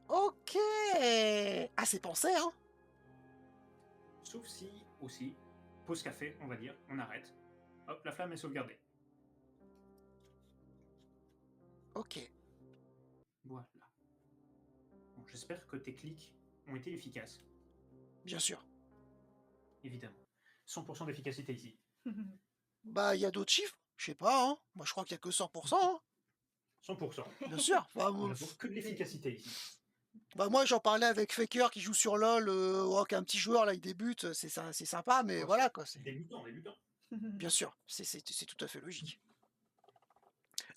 Ok. Ah, c'est pensé, hein. Sauf si, aussi, pause café, on va dire, on arrête. Hop, la flamme est sauvegardée. Ok. Voilà. Bon, j'espère que tes clics ont été efficaces, Bien sûr. évidemment. 100% d'efficacité ici. Bah, il y a d'autres chiffres. Je sais pas, hein. Moi, je crois qu'il y a que 100%, hein. 100%. Bien sûr. Bah, On n'attend que de l'efficacité ici. moi, j'en parlais avec Faker qui joue sur LoL, qui est un petit joueur, là, il débute. C'est sympa, mais Oh, voilà, quoi. Débutant. Bien sûr, c'est tout à fait logique.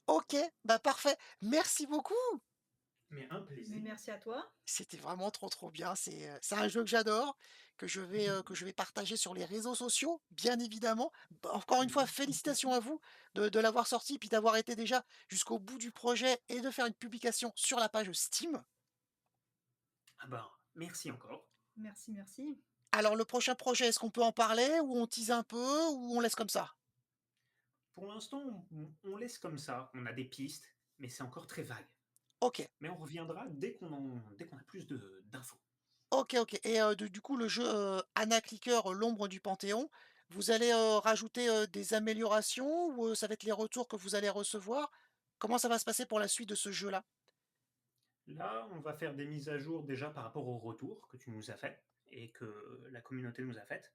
Ok, bah parfait. Merci beaucoup. Mais un Mais plaisir. merci à toi. C'était vraiment trop bien. C'est un jeu que j'adore, que je vais partager sur les réseaux sociaux, bien évidemment. Bah, encore une fois, félicitations à vous de l'avoir sorti, puis d'avoir été déjà jusqu'au bout du projet et de faire une publication sur la page Steam. Ah ben, merci encore. Merci. Alors le prochain projet, est-ce qu'on peut en parler, ou on tease un peu, ou on laisse comme ça? Pour l'instant, on laisse comme ça. On a des pistes, mais c'est encore très vague. Ok, Mais on reviendra dès qu'on a plus d'infos. ok. Et du coup, le jeu Anna Clicker, l'ombre du Panthéon, Vous allez, rajouter, des améliorations ou, ça va être les retours que vous allez recevoir? Comment ça va se passer pour la suite de ce jeu-là? Là, on va faire des mises à jour déjà par rapport aux retours que tu nous as fait et que la communauté nous a faites.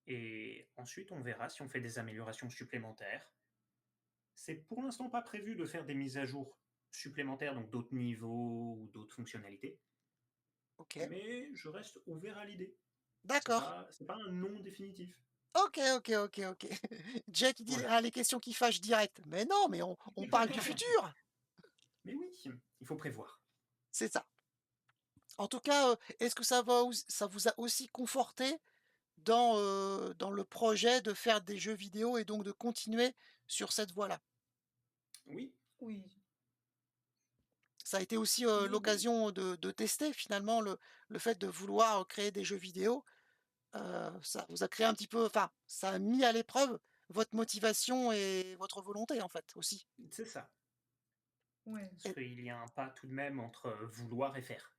Et ensuite, on verra si on fait des améliorations supplémentaires. C'est pour l'instant pas prévu de faire des mises à jour supplémentaires, donc d'autres niveaux ou d'autres fonctionnalités, OK, mais je reste ouvert à l'idée. d'accord. C'est pas un non définitif. OK, OK, OK, OK. Jack, il dit: Voilà. «Ah, les questions qui fâchent direct». Mais non, mais on parle du futur! Mais oui, il faut prévoir. C'est ça. En tout cas, est-ce que ça vous a aussi conforté dans le projet de faire des jeux vidéo et donc de continuer sur cette voie-là? Oui, Oui, Ça a été aussi, oui, oui, l'occasion de tester finalement le fait de vouloir, créer des jeux vidéo, ça vous a créé un petit peu enfin, ça a mis à l'épreuve votre motivation et votre volonté en fait aussi c'est ça. ouais. Parce et qu'il y a un pas tout de même entre vouloir et faire.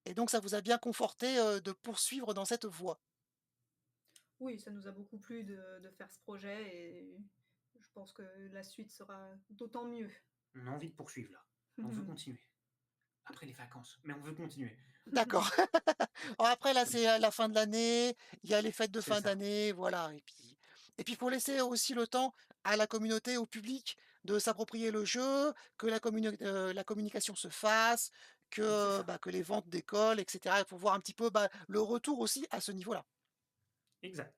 et donc ça vous a bien conforté, de poursuivre dans cette voie? Oui, ça nous a beaucoup plu de faire ce projet et je pense que la suite sera d'autant mieux. On a envie de poursuivre là. On veut continuer. Après les vacances, mais on veut continuer. D'accord. Alors après là, c'est, la fin de l'année, il y a les fêtes de C'est fin ça. d'année, voilà et puis il faut laisser aussi le temps à la communauté, au public de s'approprier le jeu, que la communication se fasse, C'est que, ça. bah, que les ventes décollent et cetera. Il faut voir un petit peu, bah, le retour aussi à ce niveau-là. Exact.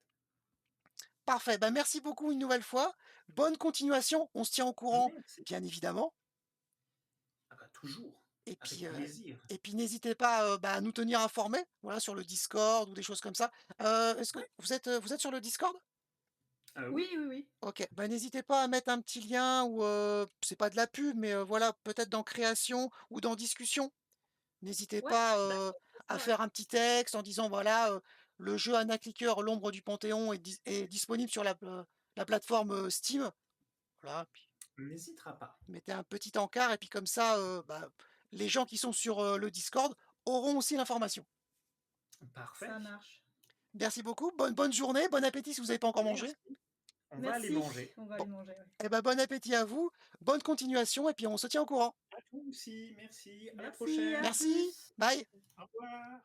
Parfait, bah, merci beaucoup une nouvelle fois. Bonne continuation, on se tient au courant, Merci. bien évidemment Ah bah toujours, et puis, avec plaisir. n'hésitez pas, bah, à nous tenir informés, voilà, sur le Discord ou des choses comme ça. Est-ce que Ouais. vous êtes sur le Discord? Oui, Oui, oui, oui. OK, bah, n'hésitez pas à mettre un petit lien ou, c'est pas de la pub, mais, voilà, peut-être dans création ou dans discussion. N'hésitez Ouais, pas, d'accord, je à ça, ouais. faire un petit texte en disant voilà, le jeu Anna Clicker, l'ombre du Panthéon est disponible sur la plateforme, Steam. Voilà, puis on n'hésitera pas. mettez un petit encart et puis comme ça, bah, les gens qui sont sur, le Discord auront aussi l'information. Parfait. Ça marche. Merci beaucoup, bonne journée, bon appétit si vous n'avez pas encore mangé. Merci. On va aller Merci, manger. on va Bon, aller manger, ouais. et ben bon appétit à vous, bonne continuation et puis on se tient au courant. À toi aussi, merci. À la Merci, à prochaine. Merci, plus. bye. Au revoir.